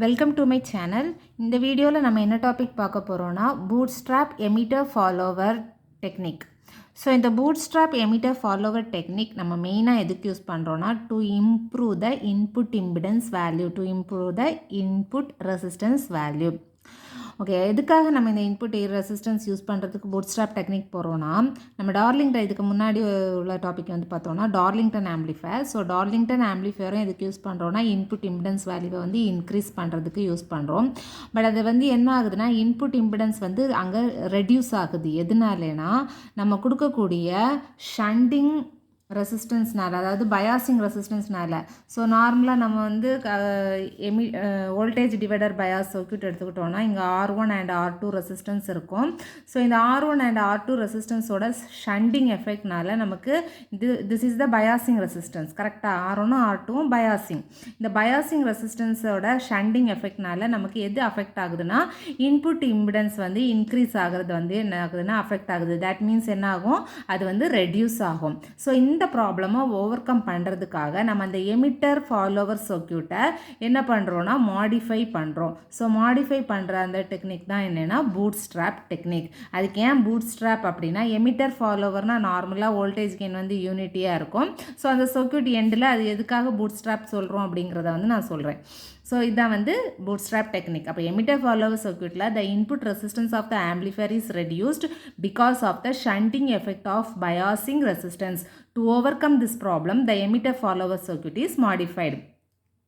Welcome to my channel. இந்த வீடியோவில் நம்ம என்ன டாபிக் பார்க்க போகிறோன்னா bootstrap emitter follower technique. So இந்த பூட்ஸ்ட்ராப் எமிட்டர் ஃபாலோவர் டெக்னிக் நம்ம மெயினாக எதுக்கு யூஸ் பண்ணுறோன்னா to improve the input impedance value, to improve the input resistance value. Okay, எதுக்காக நம்ம இந்த இன்புட் ரெசிஸ்டன்ஸ் யூஸ் பண்ணுறதுக்கு பூட்ஸ்ட்ராப் டெக்னிக் போகிறோன்னா, நம்ம டார்லிங்டன் இதுக்கு முன்னாடி உள்ள டாபிக் வந்து பார்த்தோன்னா டார்லிங்டன் ஆம்பிளிஃபயர். ஸோ டார்லிங்டன் ஆம்பிளிஃபயரும் எதுக்கு யூஸ் பண்ணுறோன்னா இன்புட் இம்பிடன்ஸ் வேல்யூவை வந்து இன்க்ரீஸ் பண்ணுறதுக்கு யூஸ் பண்ணுறோம். பட் அது வந்து என்ன ஆகுதுன்னா இன்புட் இம்பிடன்ஸ் வந்து அங்கே ரெடியூஸ் ஆகுது. எதுனாலேனா நம்ம கொடுக்கக்கூடிய ஷண்டிங் ரெசிஸ்டன்ஸ்னால், அதாவது பயாசிங் ரெசிஸ்டன்ஸ்னால். ஸோ நார்மலாக நம்ம வந்து வோல்டேஜ் டிவைடர் பயாஸ் சர்க்யூட் எடுத்துக்கிட்டோன்னா இங்கே R1 அண்ட் R2 ரெசிஸ்டன்ஸ் இருக்கும். ஸோ இந்த R1 அண்ட் R2 ரெசிஸ்டன்ஸோட ஷண்டிங் எஃபெக்ட்னால நமக்கு this is the biasing resistance. கரெக்டாக R1 R2 பயாசிங். இந்த பயாசிங் ரெசிஸ்டன்ஸோட ஷண்டிங் எஃபெக்ட்னால நமக்கு எது அஃபெக்ட் ஆகுதுன்னா இன்புட் இம்பிடன்ஸ் வந்து இன்க்ரீஸ் ஆகிறது வந்து என்ன ஆகுதுன்னா அஃபெக்ட் ஆகுது. தட் மீன்ஸ் என்ன ஆகும், அது வந்து ரெடியூஸ் ஆகும். ஸோ இந்த ப்ராப்ளமை ஓவர் கம் பண்ணுறதுக்காக நம்ம அந்த எமிட்டர் ஃபாலோவர் சர்க்யூட்டை என்ன பண்ணுறோன்னா மாடிஃபை பண்ணுறோம். ஸோ மாடிஃபை பண்ணுற அந்த டெக்னிக் தான் என்னென்னா பூட்ஸ்ட்ராப் டெக்னிக். அதுக்கு ஏன் பூட்ஸ்ட்ராப் அப்படின்னா எமிட்டர் ஃபாலோவர்னால் நார்மலாக வோல்டேஜ் கெயின் வந்து யூனிட்டியாக இருக்கும். ஸோ அந்த சர்க்யூட் எண்டில் அது எதுக்காக பூட்ஸ்ட்ராப் சொல்கிறோம் அப்படிங்கிறத வந்து நான் சொல்கிறேன். ஸோ இதான் வந்து பூட்ஸ்ட்ராப் டெக்னிக். அப்போ எமிட்டர் ஃபாலோவர் சர்க்யூட்டில் the input resistance of the amplifier is reduced because of the shunting effect of biasing resistance. To overcome this problem, the emitter follower circuit is modified.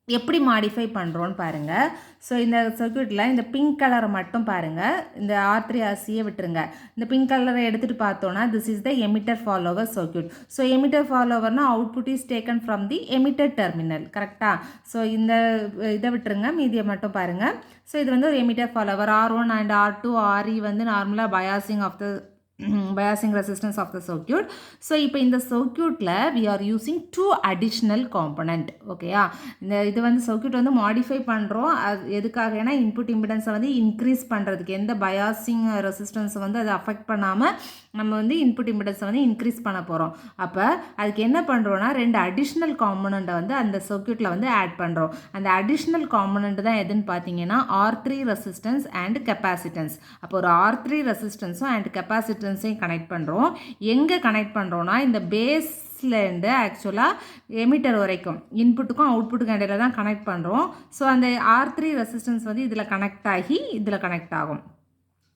எப்படி modify பண்ணுறோன்னு பாருங்கள். So இந்த சர்க்யூட்டில் இந்த pink கலரை மட்டும் பாருங்கள், இந்த R3 RCயை விட்டுருங்க. இந்த பிங்க் கலரை எடுத்துகிட்டு பார்த்தோன்னா this is the emitter follower circuit. So emitter ஃபாலோவர்னா output is taken from the emitter terminal. கரெக்டாக? ஸோ இந்த இதை விட்டுருங்க, மீதியை மட்டும் பாருங்கள். ஸோ இது வந்து ஒரு emitter follower. R1 and R2 RE வந்து நார்மலாக biasing resistance of the circuit. So இப்போ இந்த சர்க்யூட்டில் we are using 2 additional component. ஓகேயா? இது வந்து சர்க்யூட் வந்து மாடிஃபை பண்ணுறோம். அது எதுக்காக? ஏன்னா இன்புட் இம்பிடன்ஸை வந்து இன்க்ரீஸ் பண்ணுறதுக்கு, எந்த பயாசிங் ரெசிஸ்டன்ஸை வந்து அதை அஃபெக்ட் பண்ணாமல் நம்ம வந்து இன்புட் இம்பிடன்ஸை வந்து இன்க்ரீஸ் பண்ண போகிறோம். அப்போ அதுக்கு என்ன பண்ணுறோன்னா 2 அடிஷ்னல் காம்பனண்ட்டை வந்து அந்த சர்க்யூட்டில் வந்து ஆட் பண்ணுறோம். அந்த அடிஷ்னல் காம்பனண்ட் தான் எதுன்னு பார்த்தீங்கன்னா R3 ரெசிஸ்டன்ஸ் அண்ட் கெப்பாசிட்டன்ஸ். அப்போ ஒரு R3 ரெசிஸ்டன்ஸும் அண்ட் கெப்பாசிட்டன்ஸையும் கனெக்ட் பண்ணுறோம். எங்கே கனெக்ட் பண்ணுறோன்னா இந்த பேஸ்லேருந்து ஆக்சுவலாக எமிட்டர் வரைக்கும் இன்புட்டுக்கும் அவுட்புட்டுக்கும் இடையில தான் கனெக்ட் பண்ணுறோம். ஸோ அந்த R3 ரெசிஸ்டன்ஸ் வந்து இதில் கனெக்ட் ஆகி இதில் கனெக்ட் ஆகும்.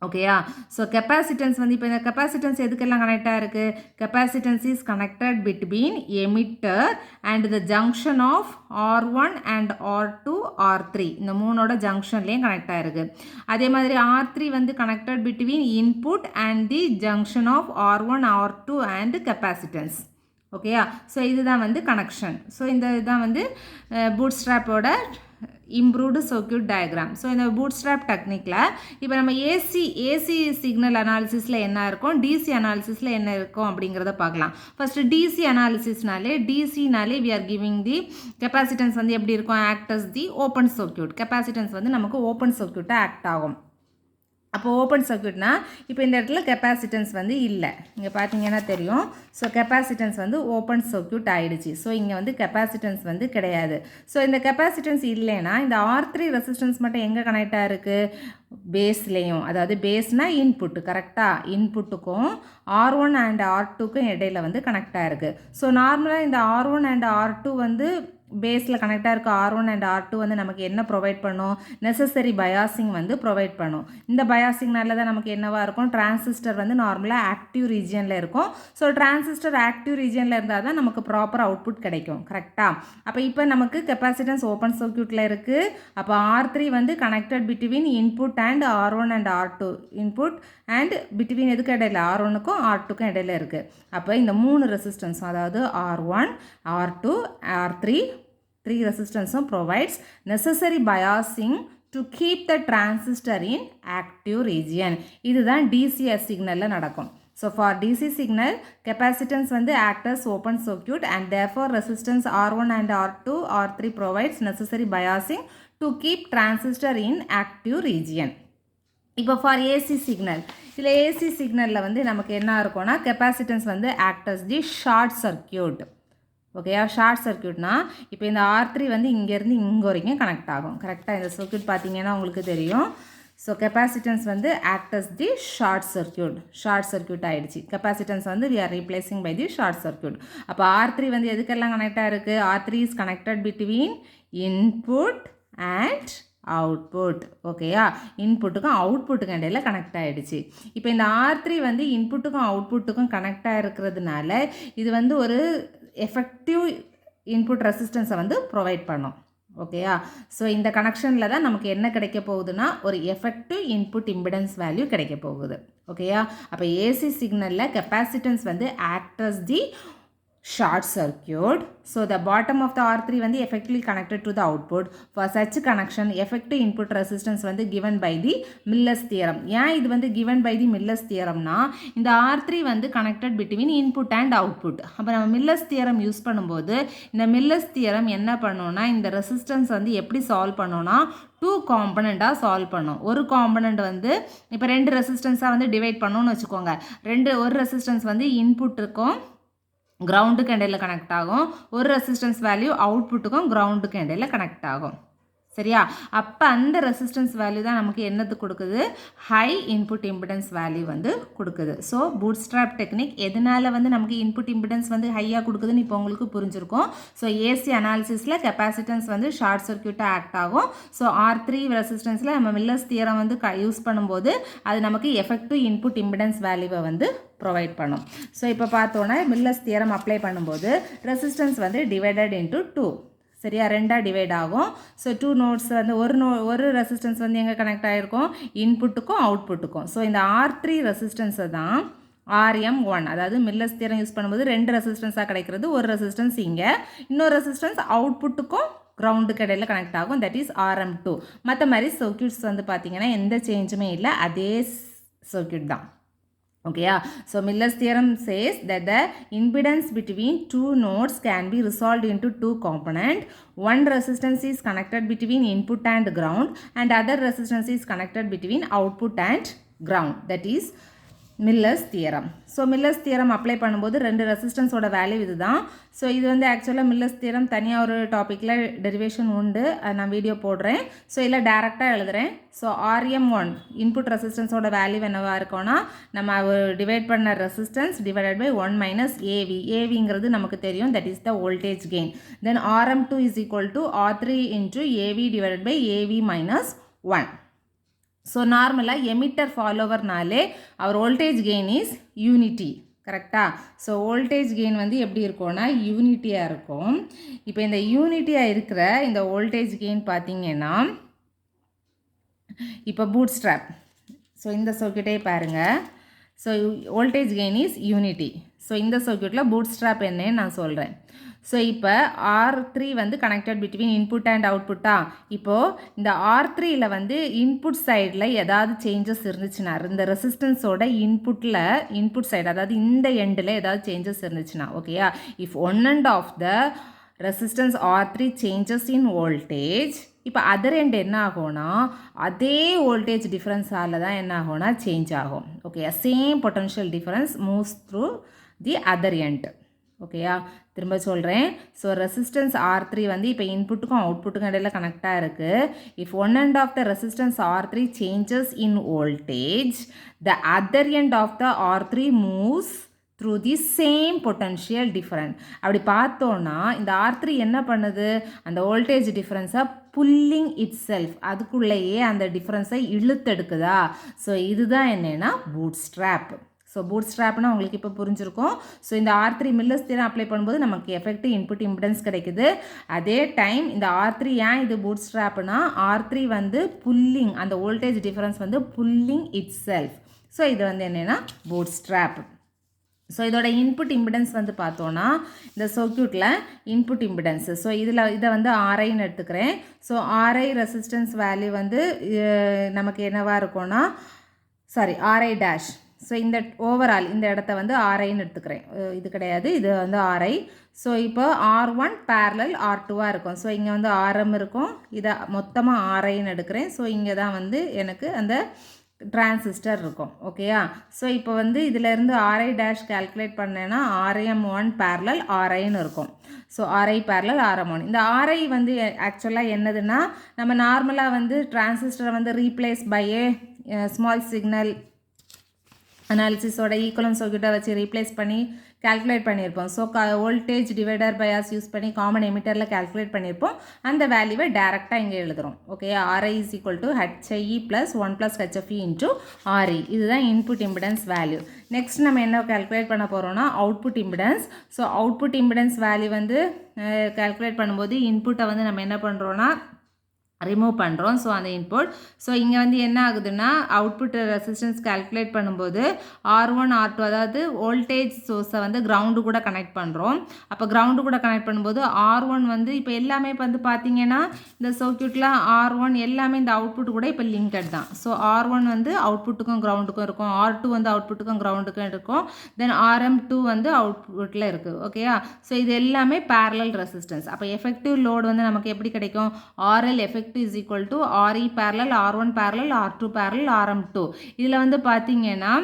ஓகேயா? ஸோ கெப்பாசிட்டன்ஸ் வந்து இப்போ இந்த கெப்பாசிட்டன்ஸ் எதுக்கெல்லாம் கனெக்டாக இருக்குது? Capacitance is connected between emitter and the junction of R1 and R2 R3. இந்த மூணோட ஜங்ஷன்லேயும் கனெக்டாக இருக்குது. அதே மாதிரி R3 வந்து connected between input and the junction of R1 R2 and capacitance. ஓகேயா? ஸோ இதுதான் வந்து கனெக்ஷன். ஸோ இந்த இதுதான் வந்து பூட்ஸ்ட்ராப்போட இம்ப்ரூவ்டு சர்க்யூட் டயக்ராம். ஸோ இந்த பூட்ஸ்ட்ராப் டெக்னிக்கில் இப்போ நம்ம ஏசி சிக்னல் அனாலிசிஸில் என்ன இருக்கும், டிசி அனாலிசிஸில் என்ன இருக்கும் அப்படிங்கிறத பார்க்கலாம். ஃபஸ்ட்டு டிசி அனாலிசிஸ்னாலே we are giving the capacitance வந்து எப்படி இருக்கும், act as the open circuit. Capacitance வந்து நமக்கு ஓப்பன் சர்க்யூட்டாக ஆக்ட் ஆகும். அப்போ ஓப்பன் சர்க்யூட்னா இப்போ இந்த இடத்துல கெப்பாசிட்டன்ஸ் வந்து இல்லை, இங்கே பார்த்தீங்கன்னா தெரியும். ஸோ கெப்பாசிட்டன்ஸ் வந்து ஓப்பன் சர்க்யூட் ஆகிடுச்சு. ஸோ இங்கே வந்து கெப்பாசிட்டன்ஸ் வந்து கிடையாது. ஸோ இந்த கெப்பாசிட்டன்ஸ் இல்லைன்னா இந்த R3 ரெசிஸ்டன்ஸ் மட்டும் எங்கே கனெக்டாக இருக்குது, பேஸ்லேயும். அதாவது பேஸ்னால் இன்புட்டு. கரெக்டாக? இன்புட்டுக்கும் R1 அண்ட் R2க்கும் இடையில வந்து கனெக்டாக இருக்குது. ஸோ நார்மலாக இந்த R1 அண்ட் R2 வந்து பேஸில் கனெக்டாக இருக்க R1 அண்ட் R2 வந்து நமக்கு என்ன ப்ரொவைட் பண்ணும், நெசசரி பயாசிங் வந்து ப்ரொவைட் பண்ணும். இந்த பயாசிங்னால தான் நமக்கு என்னவாக இருக்கும், டிரான்சிஸ்டர் வந்து நார்மலாக ஆக்டிவ் ரீஜியனில் இருக்கும். ஸோ டிரான்சிஸ்டர் ஆக்டிவ் ரீஜியனில் இருந்தால் தான் நமக்கு ப்ராப்பர் அவுட்புட் கிடைக்கும். கரெக்டாக? அப்போ இப்போ நமக்கு கெப்பாசிட்டன்ஸ் ஓப்பன் சர்க்யூட்டில் இருக்குது. அப்போ R3 வந்து connected between input and R1 and R2. Input and between எதுக்கு இடையில, R1க்கும் R2க்கும் இடையில இருக்குது. அப்போ இந்த 3 ரெசிஸ்டன்ஸும், அதாவது R1 R2 R3 3 ரெசிஸ்டன்ஸும் provides necessary biasing to keep the transistor in active region. இதுதான் டிசிஎஸ் சிக்னலில் நடக்கும். So for DC signal capacitance வந்து act as open circuit and therefore resistance R1 and R2 R3 provides necessary biasing to keep transistor in active region. இப்போ for AC signal, இதில் AC சிக்னலில் வந்து நமக்கு என்ன இருக்கும்னா கெப்பாசிட்டன்ஸ் வந்து act as the short circuit. ஓகேயா. ஷார்ட் சர்க்யூட்னா இப்போ இந்த R3 வந்து இங்கேருந்து இங்கே வரைக்கும் கனெக்ட் ஆகும். கரெக்டாக இந்த சர்க்யூட் பார்த்தீங்கன்னா உங்களுக்கு தெரியும். ஸோ கெப்பாசிட்டன்ஸ் வந்து act as the short circuit ஆகிடுச்சு. கெப்பாசிட்டன்ஸ் வந்து we are replacing by the short circuit. அப்போ R3 வந்து எதுக்கெல்லாம் கனெக்டாக இருக்குது? R3 is connected between input and output. ஓகேயா. இன்புட்டுக்கும் அவுட்புட்டுக்கும் இடையில கனெக்ட் ஆகிடுச்சு. இப்போ இந்த R3 வந்து இன்புட்டுக்கும் அவுட்புட்டுக்கும் கனெக்டாக இருக்கிறதுனால இது வந்து ஒரு எஃபெக்டிவ் இன்புட் ரெசிஸ்டன்ஸை வந்து ப்ரொவைட் பண்ணும். ஓகேயா. ஸோ இந்த கனெக்ஷனில் தான் நமக்கு என்ன கிடைக்க போகுதுன்னா ஒரு எஃபெக்டிவ் இன்புட் இம்பிடன்ஸ் வேல்யூ கிடைக்க போகுது. ஓகேயா. அப்போ ஏசி சிக்னலில் கெப்பாசிட்டன்ஸ் வந்து act as the short circuit. So the bottom of the R3 வந்து effectively connected to the output. For such connection effective input resistance வந்து given by the Miller's theorem. ஏன் இது வந்து given by the Miller's theoremனா இந்த R3 வந்து connected between input and output. அப்போ நம்ம Miller's theorem use பண்ணும்போது இந்த Miller's theorem என்ன பண்ணோம்னா இந்த ரெசிஸ்டன்ஸ் வந்து எப்படி சால்வ் பண்ணோம்னா 2 காம்பனண்ட்டாக சால்வ் பண்ணோம். ஒரு காம்பனண்ட் வந்து இப்போ 2 ரெசிஸ்டன்ஸாக வந்து டிவைட் பண்ணோன்னு வச்சுக்கோங்க. ஒரு ரெசிஸ்டன்ஸ் வந்து இன்புட் இருக்கும், கிரவுண்டுக்கு இடையில கனெக்ட் ஆகும். ஒரு ரெசிஸ்டன்ஸ் வேல்யூ அவுட்புட்டுக்கும் கிரவுண்டுக்கு இடையில கனெக்ட் ஆகும். சரியா. அப்போ அந்த ரெசிஸ்டன்ஸ் வேல்யூ தான் நமக்கு என்னது கொடுக்குது? ஹை இன்புட் இம்பிடன்ஸ் வேல்யூ வந்து கொடுக்குது. ஸோ பூட்ஸ்ட்ராப் டெக்னிக் எதனால வந்து நமக்கு இன்புட் இம்பிடன்ஸ் வந்து ஹையாக கொடுக்குதுன்னு இப்போ உங்களுக்கு புரிஞ்சிருக்கும். ஸோ ஏசி அனாலிசிஸில் கெப்பாசிட்டன்ஸ் வந்து ஷார்ட் சர்க்யூட்டாக ஆக்ட் ஆகும். ஸோ R3 ரெசிஸ்டன்ஸில் நம்ம மில்லர்ஸ் தியரம் வந்து யூஸ் பண்ணும்போது அது நமக்கு எஃபெக்டிவ் இன்புட் இம்பிடன்ஸ் வேல்யூவை வந்து ப்ரொவைட் பண்ணும். ஸோ இப்போ பார்த்தோன்னா மில்லர்ஸ் தியரம் அப்ளை பண்ணும்போது ரெசிஸ்டன்ஸ் வந்து டிவைடட் இன்ட்டு 2. சரியா. ரெண்டாக டிவைட் ஆகும். ஸோ 2 நோட்ஸ் வந்து ஒரு ரெசிஸ்டன்ஸ் வந்து எங்கே கனெக்ட் ஆகிருக்கும்? இன்புட்டுக்கும் அவுட்புட்டுக்கும். ஸோ இந்த R3 ரெசிஸ்டன்ஸை தான் RM1, அதாவது மில்லர்ஸ் தியரம் யூஸ் பண்ணும்போது 2 ரெசிஸ்டன்ஸாக கிடைக்கிறது. ஒரு ரெசிஸ்டன்ஸ் இங்கே, இன்னொரு ரெசிஸ்டன்ஸ் அவுட்புட்டுக்கும் கிரவுண்டுக்கு இடையில கனெக்ட் ஆகும். That is RM2. மற்ற மாதிரி சர்க்யூட்ஸ் வந்து பார்த்திங்கன்னா எந்த சேஞ்சுமே இல்லை, அதே சர்க்யூட் தான். Okay, so Miller's theorem says that the impedance between two nodes can be resolved into two components. One resistance is connected between input and ground, and other resistance is connected between output and ground. That is Miller's theorem. So millers theorem apply பண்ணும்போது 2 ரெசிஸ்டன்ஸோட value இது தான். So இது வந்து ஆக்சுவலாக millers theorem தனியாக ஒரு டாப்பிக்கில் derivation உண்டு, அது நான் வீடியோ போடுறேன். ஸோ இல்லை டேரெக்டாக எழுதுகிறேன். ஸோ RM1 இன்புட் ரெசிஸ்டன்ஸோட வேல்யூ என்னவாக இருக்கும்னா நம்ம டிவைட் பண்ண resistance divided by 1 minus AV. ஏவிங்கிறது நமக்கு தெரியும், that is the voltage gain. Then RM2 is equal to R3 into AV divided by AV minus 1. So நார்மலாக எமிட்டர் ஃபாலோவர்னாலே our voltage gain is unity. கரெக்டாக. ஸோ வோல்டேஜ் கெயின் வந்து எப்படி இருக்கும்னா யூனிட்டியாக இருக்கும். இப்போ இந்த யூனிட்டியாக இருக்கிற இந்த வோல்டேஜ் கெயின் பார்த்தீங்கன்னா இப்போ பூட்ஸ்ட்ராப். ஸோ இந்த சர்க்யூட்டே பாருங்கள். So voltage gain is unity. So இந்த சர்க்யூட்டில் பூட்ஸ்ட்ராப் என்னன்னு நான் சொல்கிறேன். ஸோ இப்போ R3 வந்து கனெக்டட் பிட்வீன் இன்புட் அண்ட் அவுட்புட்டா. இப்போது இந்த R3யில் வந்து இன்புட் சைடில் ஏதாவது சேஞ்சஸ் இருந்துச்சுன்னா, இந்த ரெசிஸ்டன்ஸோட இன்புட் சைடு, அதாவது இந்த எண்டில் ஏதாவது சேஞ்சஸ் இருந்துச்சுன்னா, ஓகேயா. If one end of the resistance R3 changes in voltage, இப்போ அதர் எண்ட் என்ன ஆகும்னா அதே வோல்டேஜ் டிஃப்ரென்ஸால் தான் என்ன ஆகும்னா சேஞ்ச் ஆகும். ஓகேயா. Same potential difference moves through the other end. ஓகேயா. திரும்ப சொல்கிறேன். ஸோ ரெசிஸ்டன்ஸ் R3 வந்து இப்போ இன்புட்டுக்கும் அவுட்புட்டுக்கும் இடையில கனெக்டாக இருக்குது. If one end of the resistance R3 changes in voltage, the other end of the R3 moves through the same potential different. அப்படி பார்த்தோன்னா இந்த R3 என்ன பண்ணுது? அந்த வோல்டேஜ் டிஃப்ரென்ஸை புல்லிங் இட் செல்ஃப், அதுக்குள்ளேயே அந்த டிஃப்ரென்ஸை இழுத்தெடுக்குதா. ஸோ இதுதான் என்னென்னா பூட்ஸ்ட்ராப். ஸோ பூட்ஸ்ட்ராப்னா உங்களுக்கு இப்போ புரிஞ்சிருக்கும். ஸோ இந்த R3 மில்லர்ஸ் தியரம் அப்ளை பண்ணும்போது நமக்கு எஃபெக்டிவ் இன்புட் இம்பிடன்ஸ் கிடைக்குது. அதே டைம் இந்த R3 ஏன் இது பூட்ஸ்ட்ராப்னா R3 வந்து புல்லிங், அந்த வோல்டேஜ் டிஃப்ரென்ஸ் வந்து புல்லிங் இட் செல்ஃப். ஸோ இது வந்து என்னென்னா பூட்ஸ்ட்ராப். ஸோ இதோட இன்புட் இம்பிடன்ஸ் வந்து பார்த்தோன்னா இந்த சர்க்யூட்டில் இன்புட் இம்பிடன்ஸு. ஸோ இதை வந்து RIன்னு எடுத்துக்கிறேன். ஸோ RI ரெசிஸ்டன்ஸ் வேல்யூ வந்து நமக்கு என்னவாக இருக்கும்னா RI டேஷ். ஸோ இந்த ஓவரால் இந்த இடத்த வந்து RIன்னு எடுத்துக்கிறேன். இது கிடையாது, இது வந்து RI. ஸோ இப்போ R1 parallel R2வாக இருக்கும். ஸோ இங்கே வந்து RM இருக்கும், இதை மொத்தமாக RIன்னு எடுக்கிறேன். ஸோ இங்கே தான் வந்து எனக்கு அந்த டிரான்சிஸ்டர் இருக்கும். ஓகேயா? ஸோ இப்போ வந்து இதிலேருந்து RI டேஷ் கால்குலேட் பண்ணேன்னா RM1 பேரலல் RIன்னு இருக்கும். So RI parallel RM1. இந்த RI வந்து ஆக்சுவலாக என்னதுன்னா, நம்ம நார்மலாக வந்து டிரான்சிஸ்டரை வந்து replace by a small signal அனாலிசிஸோட ஈக்குவலன்ட் சர்க்யூட்டை வச்சு ரீப்ளேஸ் பண்ணி கால்குலேட் பண்ணியிருப்போம். So voltage divider bias use பண்ணி காமன் எமிட்டரில் கால்குலேட் பண்ணியிருப்போம். அந்த வேல்யூவை டேரெக்டாக இங்கே எழுதுகிறோம். Okay, RI is equal to HIE plus 1 plus HFE into RE. இதுதான் இன்புட் இம்பிடன்ஸ் வேல்யூ. நெக்ஸ்ட் நம்ம என்ன கால்குலேட் பண்ண போகிறோம்னா output impedance. So output impedance value வந்து கால்குலேட் பண்ணும்போது இன்புட்டை வந்து நம்ம என்ன பண்ணுறோன்னா ரிமூவ் பண்ணுறோம். ஸோ அந்த இன்புட். ஸோ இங்கே வந்து என்ன ஆகுதுன்னா அவுட்புட் ரெசிஸ்டன்ஸ் கால்குலேட் பண்ணும்போது R1 R2 அதாவது வோல்டேஜ் சோர்ஸை வந்து கிரவுண்டு கூட கனெக்ட் பண்ணுறோம். அப்போ கிரவுண்டு கூட கனெக்ட் பண்ணும்போது R1 வந்து இப்போ எல்லாமே இப்போ வந்து பார்த்தீங்கன்னா இந்த சர்க்யூட்டில் R1 எல்லாமே இந்த அவுட்புட் கூட இப்போ லிங்கட் தான். ஸோ R1 வந்து அவுட்புட்டுக்கும் கிரவுண்டுக்கும் இருக்கும், R2 வந்து அவுட்புட்டுக்கும் கிரவுண்டுக்கும் இருக்கும், தென் RM2 வந்து அவுட்புட்டில் இருக்குது. ஓகேயா? ஸோ இது எல்லாமே பேரலல் ரெசிஸ்டன்ஸ். அப்போ எஃபெக்டிவ் லோடு வந்து நமக்கு எப்படி கிடைக்கும்? RL effective is equal to RE parallel R1 parallel R2 parallel RM2. இதில் வந்து பார்த்தீங்கன்னா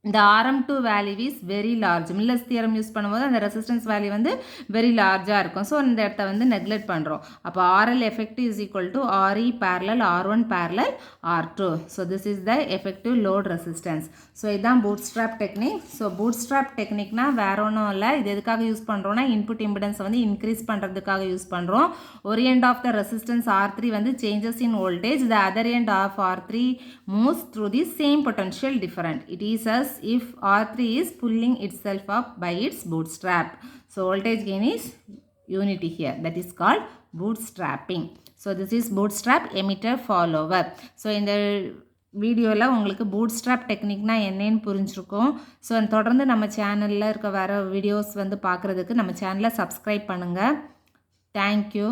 இந்த RM2 value is very large. Miller's theorem use பண்ணும்போது அந்த ரெசிஸ்டன்ஸ் வேல்யூ வந்து வெரி லார்ஜாக இருக்கும். ஸோ இந்த இடத்த வந்து நெக்லெக்ட் பண்ணுறோம். அப்போ RL effective is equal to RE parallel R1 parallel R2. So this is the effective load resistance. So இதுதான் bootstrap technique. So bootstrap டெக்னிக்னா வேற ஒன்றும் இல்லை. இது எதுக்காக யூஸ் பண்ணுறோன்னா இன்புட் இம்பிடன்ஸை வந்து இன்க்ரீஸ் பண்ணுறதுக்காக யூஸ் பண்ணுறோம். ஒரு end of the resistance R3 வந்து changes in voltage, the other end of R3 moves through the same potential different. It is as if R3 is pulling itself up by its bootstrap. So voltage gain is unity here. That is called bootstrapping. So this is bootstrap emitter follower. So in the வீடியோவில் உங்களுக்கு boot strap டெக்னிக்னா என்னன்னு புரிஞ்சிருக்கும். So தொடர்ந்து நம்ம சேனலில் இருக்க வேறு videos வந்து பார்க்குறதுக்கு நம்ம சேனலை சப்ஸ்கிரைப் பண்ணுங்கள். தேங்க்யூ.